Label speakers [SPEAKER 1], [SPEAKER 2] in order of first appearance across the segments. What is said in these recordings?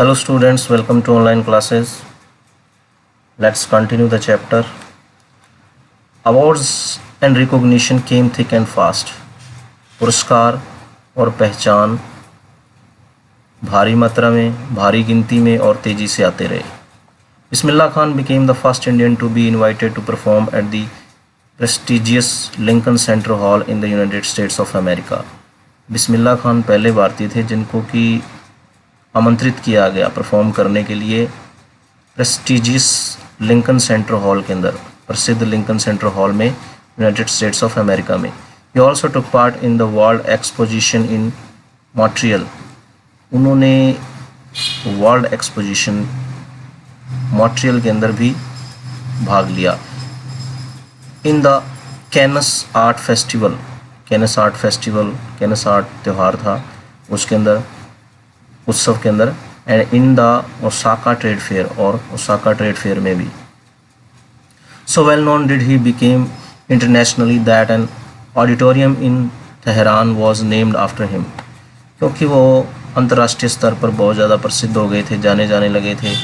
[SPEAKER 1] Hello students, welcome to online classes. Let's continue the chapter. Awards and recognition came thick and fast. पुरस्कार और पहचान भारी मात्रा में, भारी गिनती में और तेजी से आते रहे. Bismillah Khan became the first Indian to be invited to perform at the prestigious Lincoln Center Hall in the United States of America. Bismillah Khan पहले भारतीय थे जिनको कि आमंत्रित किया गया परफॉर्म करने के लिए प्रेस्टिजियस लिंकन सेंटर हॉल के अंदर, प्रसिद्ध लिंकन सेंटर हॉल में, यूनाइटेड स्टेट्स ऑफ अमेरिका में. He also took part in the world exposition in Montreal. उन्होंने वर्ल्ड एक्सपोजिशन मॉन्ट्रियल के अंदर भी भाग लिया. In the Cannes art festival, Cannes art त्यौहार था उसके अंदर, उत्सव के अंदर. And in the Osaka trade fair, और ओसाका ट्रेड फेयर में भी. So well known did he become internationally that an auditorium in Tehran was named after him. क्योंकि वो अंतर्राष्ट्रीय स्तर पर बहुत ज़्यादा प्रसिद्ध हो गए थे, जाने जाने लगे थे,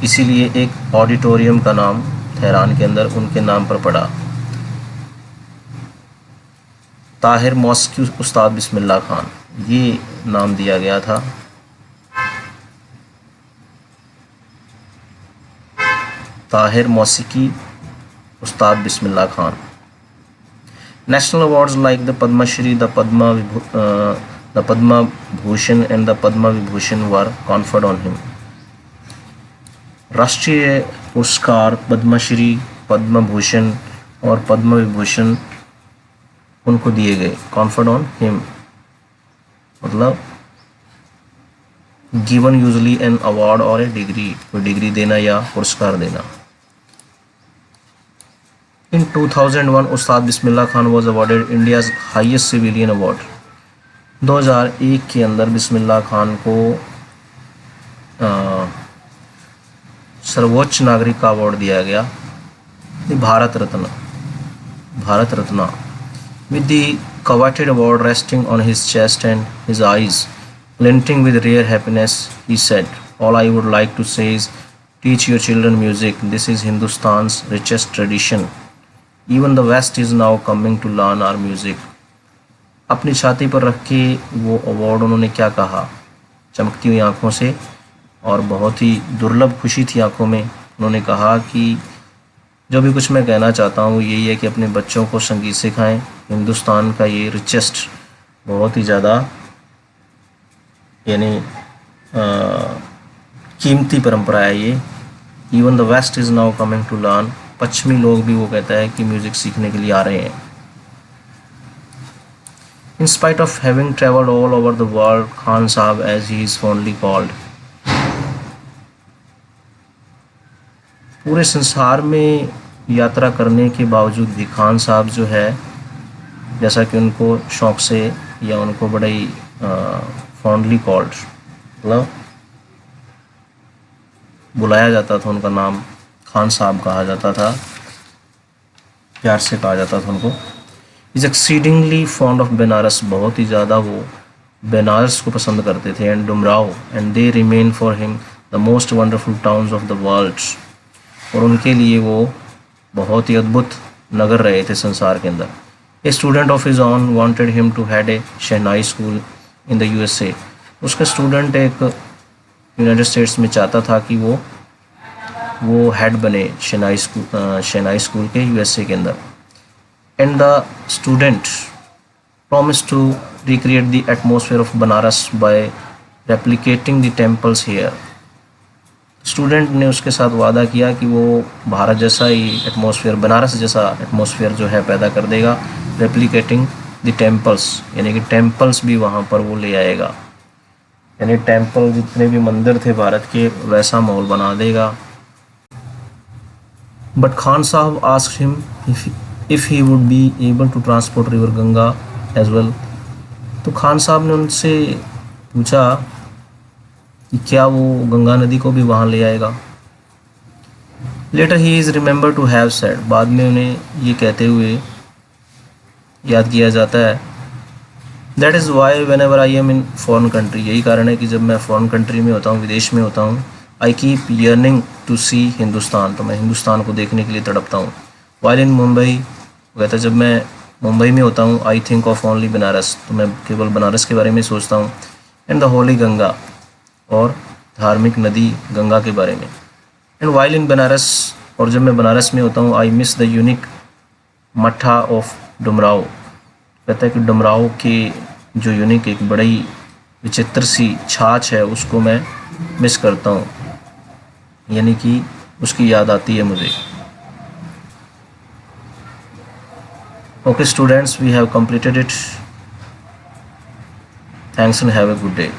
[SPEAKER 1] इसीलिए एक ऑडिटोरियम का नाम तेहरान के अंदर उनके नाम पर पड़ा. ताहिर मौसिकी उस्ताद बिस्मिल्लाह खान, ये नाम दिया गया था. ताहिर मौसिकी Ustad Bismillah Khan. National awards like the Padma Shri, the Padma Bhushan and the Padma Vibhushan were conferred on him. राष्ट्रीय पुरस्कार पद्मश्री, पद्म भूषण और पद्म विभूषण उनको दिए गए. कॉन्फर्ड ऑन हिम मतलब गिवन यूजली एन अवार्ड और ए डिग्री, कोई डिग्री देना या पुरस्कार देना. In 2001 Ustad Bismillah Khan was awarded India's highest civilian award. 2001 के अंदर बिस्मिल्लाह खान को सर्वोच्च नागरिक का अवार्ड दिया गया, Bharat Ratna. With the coveted award resting on his chest and his eyes glinting with rare happiness, he said, "All I would like to say is, teach your children music. This is Hindustan's richest tradition. Even the West is now coming to learn our music." अपनी छाती पर रख के वो award उन्होंने क्या कहा, चमकती हुई आँखों से और बहुत ही दुर्लभ खुशी थी आँखों में. उन्होंने कहा कि जो भी कुछ मैं कहना चाहता हूँ यही है कि अपने बच्चों को संगीत सिखाएं. हिंदुस्तान का ये रिचेस्ट, बहुत ही ज़्यादा यानी कीमती परंपरा है ये. Even the west is now coming to learn. पश्चिमी लोग भी वो कहता है कि म्यूज़िक सीखने के लिए आ रहे हैं. In spite of having travelled all over the world, Khan Sahab as he is fondly called, पूरे संसार में यात्रा करने के बावजूद भी खान साहब जो है, जैसा कि उनको शौक़ से या उनको बड़ा ही फॉन्डली कॉल्ड, मतलब बुलाया जाता था, उनका नाम खान साहब कहा जाता था, प्यार से कहा जाता था उनको. Is exceedingly fond of Banaras, बहुत ही ज़्यादा वो बनारस को पसंद करते थे. And Dumraon, and they remain for him the most wonderful towns of the world. और उनके लिए वो बहुत ही अद्भुत नगर रहे थे संसार के अंदर. A student of his own wanted him to head a shehnai school in the USA. उसका स्टूडेंट एक यूनाइटेड स्टेट्स में चाहता था कि वो हेड बने शहनाई स्कूल के यूएसए के अंदर. And the student promise to recreate the atmosphere of Banaras by replicating the temples here. Student ने उसके साथ वादा किया कि वो भारत जैसा ही एटमॉस्फेयर, बनारस जैसा एटमॉस्फेयर जो है पैदा कर देगा. रेप्लिकेटिंग द टेम्पल्स, यानी कि टेम्पल्स भी वहाँ पर वो ले आएगा, यानी टेम्पल जितने भी मंदिर थे भारत के वैसा माहौल बना देगा. But Khan Sahab asked him if he would be able to transport river Ganga as well. तो खान साहब ने उनसे पूछा कि क्या वो गंगा नदी को भी वहाँ ले आएगा. Later he is remember to have said, बाद में उन्हें ये कहते हुए याद किया जाता है that is why when ever I am in foreign country, यही कारण है कि जब मैं फ़ॉरेन कंट्री में होता हूँ, विदेश में होता हूँ, आई कीप यर्निंग टू सी हिंदुस्तान, तो मैं हिंदुस्तान को देखने के लिए तड़पता हूँ। वाइल इन मुंबई, कहता जब मैं मुंबई में होता हूँ, I think of only Banaras, तो मैं केवल बनारस के बारे में सोचता हूँ, एंड द होली गंगा, और धार्मिक नदी गंगा के बारे में। एंड वाइल इन बनारस, और जब मैं बनारस में होता हूँ, आई मिस द यूनिक मठा ऑफ डुमराव, कहता है कि डुमराव के जो यूनिक एक बड़ी विचित्र सी छाछ है उसको मैं मिस करता हूँ, यानी कि उसकी याद आती है मुझे। Okay students, we have completed it. Thanks and have a good day.